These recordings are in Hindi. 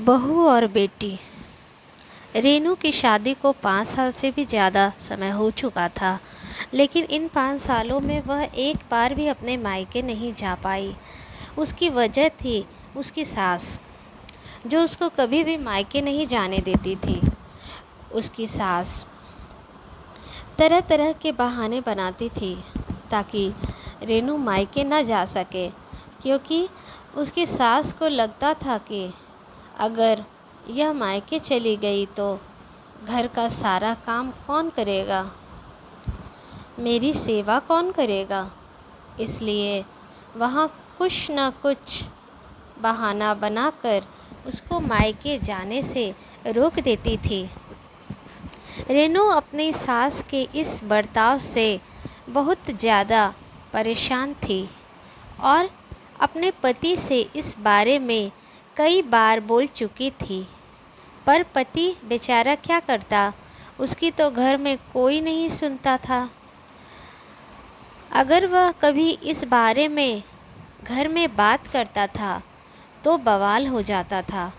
बहू और बेटी। रेनू की शादी को 5 साल से भी ज़्यादा समय हो चुका था, लेकिन इन 5 सालों में वह एक बार भी अपने मायके नहीं जा पाई। उसकी वजह थी उसकी सास, जो उसको कभी भी मायके नहीं जाने देती थी। उसकी सास तरह तरह के बहाने बनाती थी ताकि रेनू मायके ना जा सके, क्योंकि उसकी सास को लगता था कि अगर यह मायके चली गई तो घर का सारा काम कौन करेगा, मेरी सेवा कौन करेगा। इसलिए वहाँ कुछ न कुछ बहाना बनाकर उसको मायके जाने से रोक देती थी। रेनू अपनी सास के इस बर्ताव से बहुत ज़्यादा परेशान थी और अपने पति से इस बारे में कई बार बोल चुकी थी, पर पति बेचारा क्या करता, उसकी तो घर में कोई नहीं सुनता था। अगर वह कभी इस बारे में घर में बात करता था तो बवाल हो जाता था।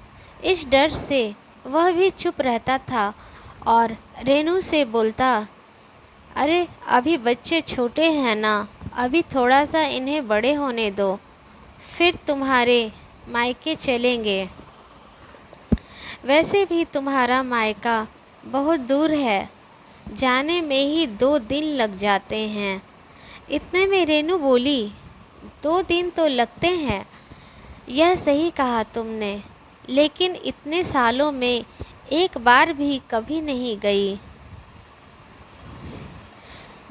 इस डर से वह भी चुप रहता था और रेनू से बोलता, अरे अभी बच्चे छोटे हैं ना, अभी थोड़ा सा इन्हें बड़े होने दो, फिर तुम्हारे मायके चलेंगे। वैसे भी तुम्हारा मायका बहुत दूर है, जाने में ही 2 दिन लग जाते हैं। इतने में रेनू बोली, 2 दिन तो लगते हैं, यह सही कहा तुमने, लेकिन इतने सालों में एक बार भी कभी नहीं गई।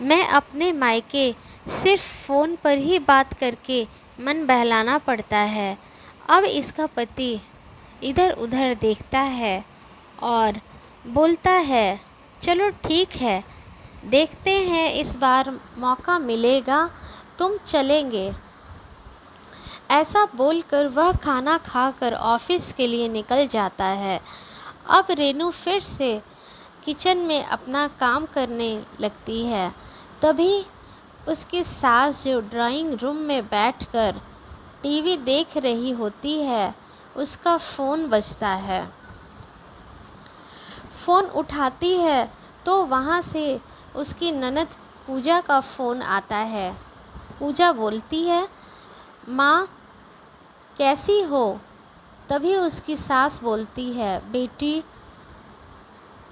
मैं अपने मायके सिर्फ फ़ोन पर ही बात करके मन बहलाना पड़ता है। अब इसका पति इधर उधर देखता है और बोलता है, चलो ठीक है, देखते हैं, इस बार मौका मिलेगा तुम चलेंगे। ऐसा बोलकर वह खाना खाकर ऑफिस के लिए निकल जाता है। अब रेनू फिर से किचन में अपना काम करने लगती है। तभी उसकी सास, जो ड्राइंग रूम में बैठकर टीवी देख रही होती है, उसका फ़ोन बजता है। फ़ोन उठाती है तो वहाँ से उसकी ननद पूजा का फ़ोन आता है। पूजा बोलती है, माँ कैसी हो। तभी उसकी सास बोलती है, बेटी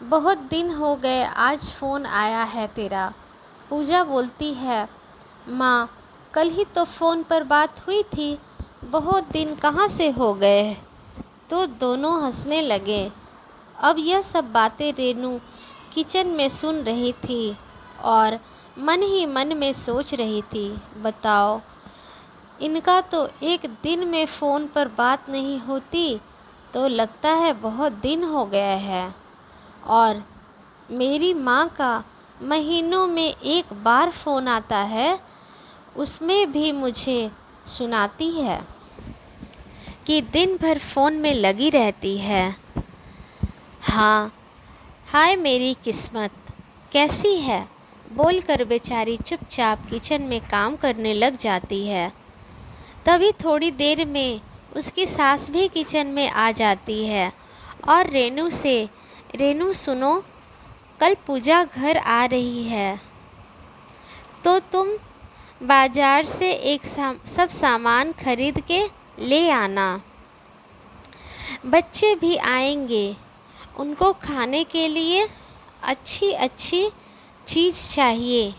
बहुत दिन हो गए, आज फ़ोन आया है तेरा। पूजा बोलती है, माँ कल ही तो फ़ोन पर बात हुई थी, बहुत दिन कहाँ से हो गए। तो दोनों हंसने लगे। अब यह सब बातें रेनू किचन में सुन रही थी और मन ही मन में सोच रही थी, बताओ इनका तो एक दिन में फ़ोन पर बात नहीं होती तो लगता है बहुत दिन हो गए हैं, और मेरी माँ का महीनों में एक बार फ़ोन आता है, उसमें भी मुझे सुनाती है कि दिन भर फ़ोन में लगी रहती है। हाँ, हाय मेरी किस्मत, कैसी है, बोलकर बेचारी चुपचाप किचन में काम करने लग जाती है। तभी थोड़ी देर में उसकी सास भी किचन में आ जाती है और रेनू से, रेनू सुनो, कल पूजा घर आ रही है तो तुम बाज़ार से सब सामान खरीद के ले आना। बच्चे भी आएंगे, उनको खाने के लिए अच्छी अच्छी चीज़ चाहिए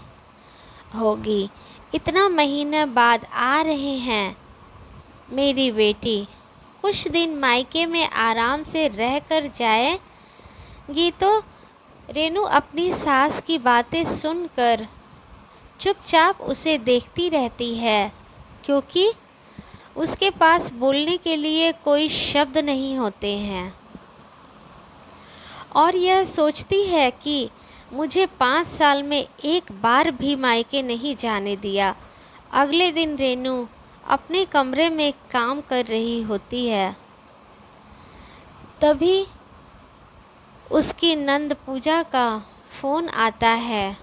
होगी। इतना महीना बाद आ रहे हैं मेरी बेटी, कुछ दिन मायके में आराम से रह कर जाएगी। तो रेनू अपनी सास की बातें सुनकर चुपचाप उसे देखती रहती है, क्योंकि उसके पास बोलने के लिए कोई शब्द नहीं होते हैं, और यह सोचती है कि मुझे 5 साल में एक बार भी मायके नहीं जाने दिया। अगले दिन रेनू अपने कमरे में काम कर रही होती है। तभी उसकी नंद पूजा का फ़ोन आता है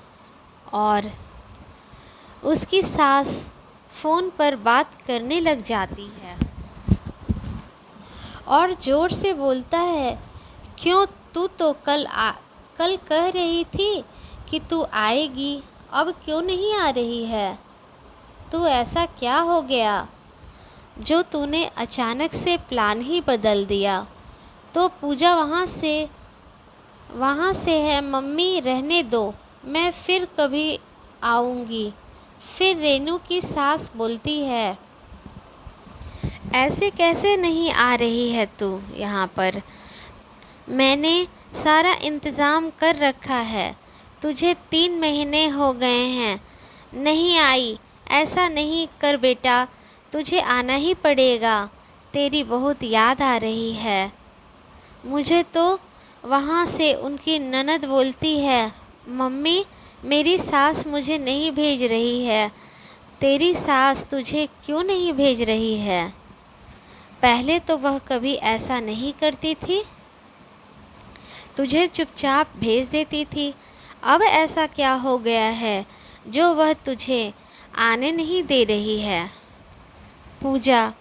और उसकी सास फ़ोन पर बात करने लग जाती है। और ज़ोर से बोलता है, क्यों, तू तो कल कह रही थी कि तू आएगी, अब क्यों नहीं आ रही है? तू ऐसा क्या हो गया जो तूने अचानक से प्लान ही बदल दिया? तो पूजा वहाँ से है मम्मी, रहने दो, मैं फिर कभी आऊँगी। फिर रेनू की सास बोलती है, ऐसे कैसे नहीं आ रही है तू यहाँ पर? मैंने सारा इंतज़ाम कर रखा है, तुझे 3 महीने हो गए हैं, नहीं आई। ऐसा नहीं कर बेटा, तुझे आना ही पड़ेगा, तेरी बहुत याद आ रही है। मुझे तो वहाँ से उनकी ननद बोलती है, मम्मी मेरी सास मुझे नहीं भेज रही है। तेरी सास तुझे क्यों नहीं भेज रही है? पहले तो वह कभी ऐसा नहीं करती थी, तुझे चुपचाप भेज देती थी। अब ऐसा क्या हो गया है जो वह तुझे आने नहीं दे रही है? पूजा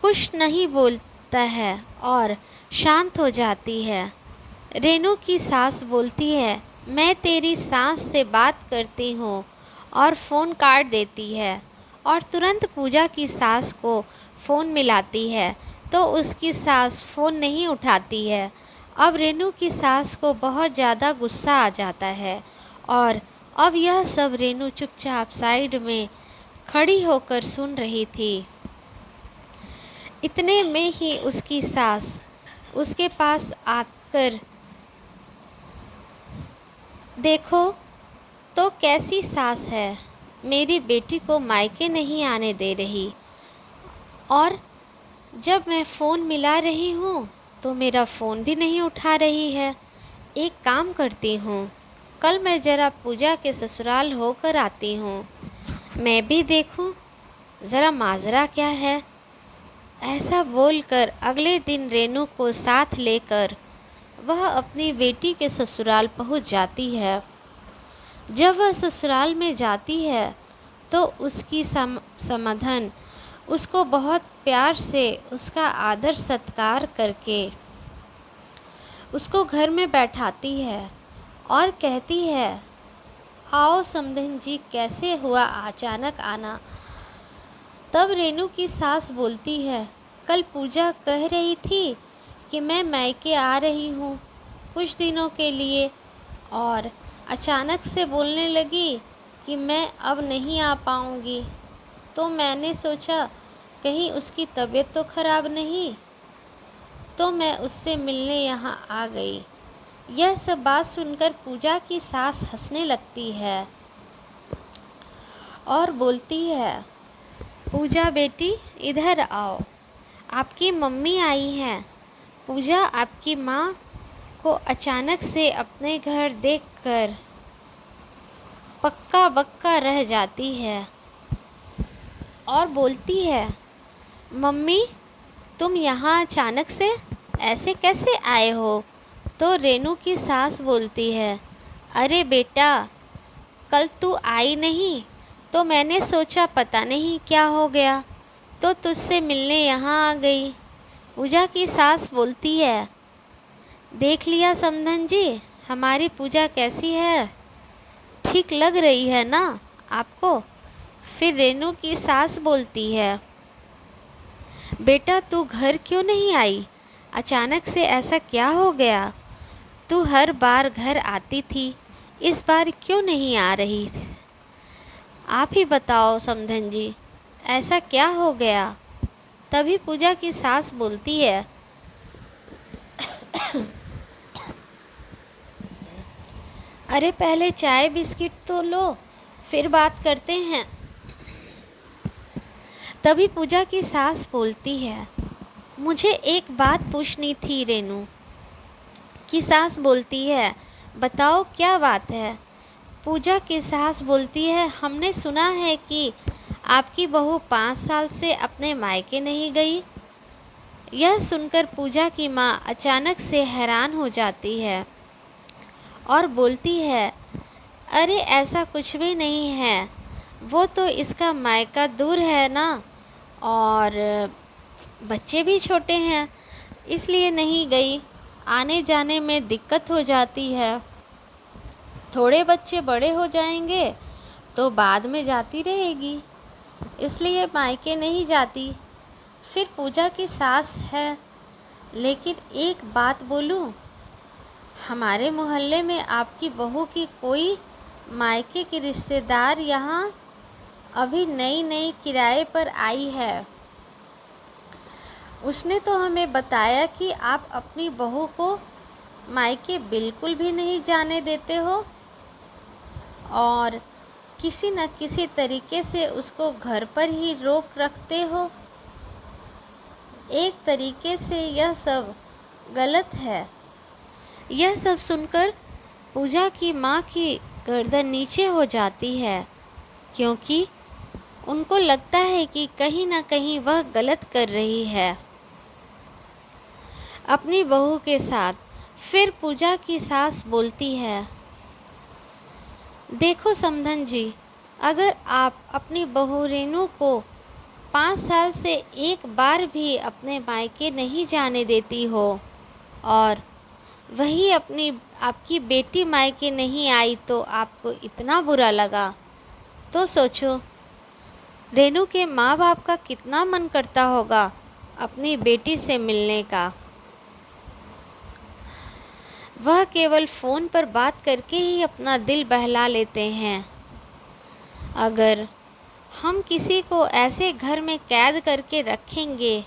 कुछ नहीं बोलता है और शांत हो जाती है। रेनू की सास बोलती है, मैं तेरी सास से बात करती हूँ, और फ़ोन काट देती है और तुरंत पूजा की सास को फ़ोन मिलाती है तो उसकी सास फ़ोन नहीं उठाती है। अब रेनू की सास को बहुत ज़्यादा गुस्सा आ जाता है और अब यह सब रेनू चुपचाप साइड में खड़ी होकर सुन रही थी। इतने में ही उसकी सास उसके पास आकर, देखो तो कैसी सास है, मेरी बेटी को मायके नहीं आने दे रही, और जब मैं फ़ोन मिला रही हूँ तो मेरा फ़ोन भी नहीं उठा रही है। एक काम करती हूँ, कल मैं ज़रा पूजा के ससुराल होकर आती हूँ, मैं भी देखूँ ज़रा माजरा क्या है। ऐसा बोलकर अगले दिन रेनू को साथ लेकर वह अपनी बेटी के ससुराल पहुँच जाती है। जब वह ससुराल में जाती है तो उसकी समाधन उसको बहुत प्यार से उसका आदर सत्कार करके उसको घर में बैठाती है और कहती है, आओ समधन जी, कैसे हुआ अचानक आना? तब रेनू की सास बोलती है, कल पूजा कह रही थी कि मैं मायके आ रही हूँ कुछ दिनों के लिए, और अचानक से बोलने लगी कि मैं अब नहीं आ पाऊँगी। तो मैंने सोचा कहीं उसकी तबीयत तो ख़राब नहीं, तो मैं उससे मिलने यहाँ आ गई। यह सब बात सुनकर पूजा की सास हंसने लगती है और बोलती है, पूजा बेटी इधर आओ, आपकी मम्मी आई हैं। पूजा आपकी माँ को अचानक से अपने घर देखकर पक्का बक्का रह जाती है और बोलती है, मम्मी तुम यहाँ अचानक से ऐसे कैसे आए हो? तो रेनू की सास बोलती है, अरे बेटा, कल तू आई नहीं तो मैंने सोचा पता नहीं क्या हो गया, तो तुझसे मिलने यहाँ आ गई। पूजा की सास बोलती है, देख लिया समधन जी, हमारी पूजा कैसी है, ठीक लग रही है ना आपको? फिर रेनू की सास बोलती है, बेटा तू घर क्यों नहीं आई? अचानक से ऐसा क्या हो गया? तू हर बार घर आती थी, इस बार क्यों नहीं आ रही थी? आप ही बताओ समधन जी, ऐसा क्या हो गया? तभी पूजा की सास बोलती है, अरे पहले चाय बिस्किट तो लो, फिर बात करते हैं। तभी पूजा की सास बोलती है, मुझे एक बात पूछनी थी। रेनू की सास बोलती है, बताओ क्या बात है? पूजा की सास बोलती है, हमने सुना है कि आपकी बहू 5 साल से अपने मायके नहीं गई। यह सुनकर पूजा की माँ अचानक से हैरान हो जाती है और बोलती है, अरे ऐसा कुछ भी नहीं है, वो तो इसका मायका दूर है ना, और बच्चे भी छोटे हैं, इसलिए नहीं गई। आने जाने में दिक्कत हो जाती है। थोड़े बच्चे बड़े हो जाएंगे तो बाद में जाती रहेगी, इसलिए मायके नहीं जाती। फिर पूजा की सास है। लेकिन एक बात बोलूं, हमारे मोहल्ले में आपकी बहू की कोई मायके की रिश्तेदार यहाँ अभी नई नई किराए पर आई है। उसने तो हमें बताया कि आप अपनी बहू को मायके बिल्कुल भी नहीं जाने देते हो और किसी न किसी तरीके से उसको घर पर ही रोक रखते हो। एक तरीके से यह सब गलत है। यह सब सुनकर पूजा की माँ की गर्दन नीचे हो जाती है, क्योंकि उनको लगता है कि कहीं ना कहीं वह गलत कर रही है अपनी बहू के साथ। फिर पूजा की सास बोलती है, देखो समधन जी, अगर आप अपनी बहू रेनू को 5 साल से एक बार भी अपने मायके नहीं जाने देती हो और वही आपकी बेटी मायके नहीं आई तो आपको इतना बुरा लगा, तो सोचो रेनू के माँ बाप का कितना मन करता होगा अपनी बेटी से मिलने का। वह केवल फ़ोन पर बात करके ही अपना दिल बहला लेते हैं। अगर हम किसी को ऐसे घर में कैद करके रखेंगे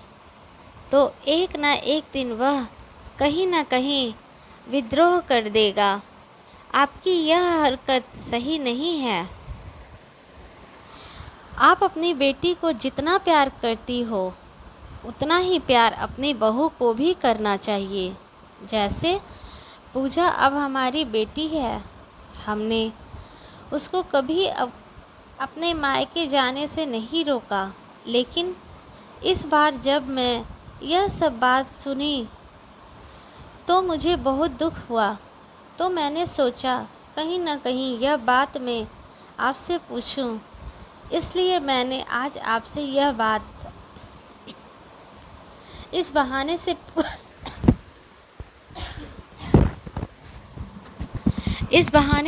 तो एक ना एक दिन वह कहीं ना कहीं विद्रोह कर देगा। आपकी यह हरकत सही नहीं है। आप अपनी बेटी को जितना प्यार करती हो उतना ही प्यार अपनी बहू को भी करना चाहिए। जैसे पूजा अब हमारी बेटी है, हमने उसको कभी अपने मायके जाने से नहीं रोका, लेकिन इस बार जब मैं यह सब बात सुनी तो मुझे बहुत दुख हुआ। तो मैंने सोचा कहीं ना कहीं यह बात मैं आपसे पूछूं, इसलिए मैंने आज आपसे यह बात इस बहाने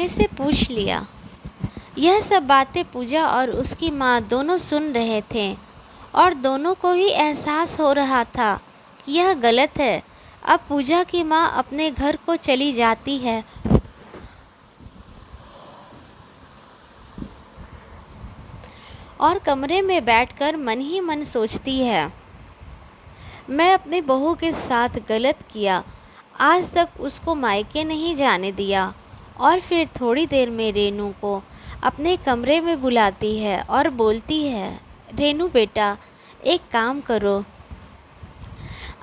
से पूछ लिया। यह सब बातें पूजा और उसकी माँ दोनों सुन रहे थे और दोनों को ही एहसास हो रहा था कि यह गलत है। अब पूजा की माँ अपने घर को चली जाती है और कमरे में बैठकर मन ही मन सोचती है, मैं अपनी बहू के साथ गलत किया, आज तक उसको मायके नहीं जाने दिया। और फिर थोड़ी देर में रेनू को अपने कमरे में बुलाती है और बोलती है, रेनू बेटा एक काम करो,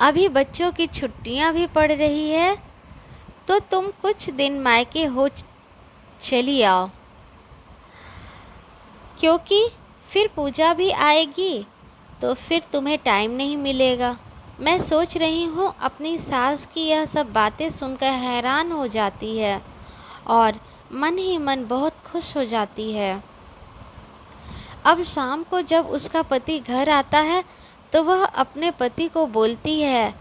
अभी बच्चों की छुट्टियां भी पड़ रही है तो तुम कुछ दिन मायके हो चली आओ, क्योंकि फिर पूजा भी आएगी तो फिर तुम्हें टाइम नहीं मिलेगा। मैं सोच रही हूँ। अपनी सास की यह सब बातें सुनकर हैरान हो जाती है और मन ही मन बहुत खुश हो जाती है। अब शाम को जब उसका पति घर आता है तो वह अपने पति को बोलती है,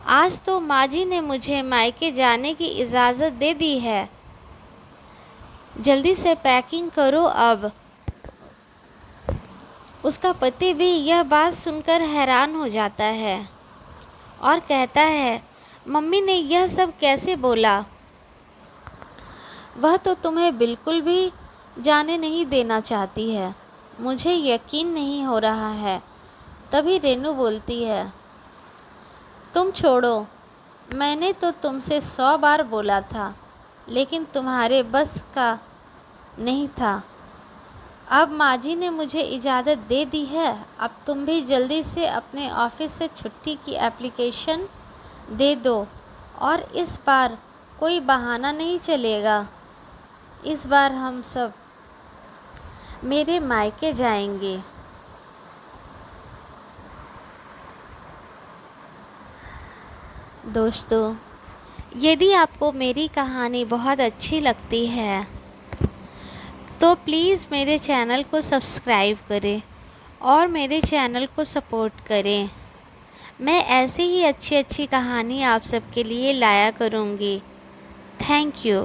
आज तो माँ जी ने मुझे मायके जाने की इजाज़त दे दी है, जल्दी से पैकिंग करो अब। उसका पति भी यह बात सुनकर हैरान हो जाता है और कहता है, मम्मी ने यह सब कैसे बोला? वह तो तुम्हें बिल्कुल भी जाने नहीं देना चाहती है, मुझे यकीन नहीं हो रहा है। तभी रेनू बोलती है, तुम छोड़ो, मैंने तो तुमसे 100 बार बोला था, लेकिन तुम्हारे बस का नहीं था। अब माँ जी ने मुझे इजाज़त दे दी है, अब तुम भी जल्दी से अपने ऑफिस से छुट्टी की एप्लीकेशन दे दो और इस बार कोई बहाना नहीं चलेगा। इस बार हम सब मेरे मायके जाएंगे। दोस्तों, यदि आपको मेरी कहानी बहुत अच्छी लगती है तो प्लीज़ मेरे चैनल को सब्सक्राइब करें और मेरे चैनल को सपोर्ट करें। मैं ऐसे ही अच्छी अच्छी कहानी आप सबके लिए लाया करूँगी। Thank you.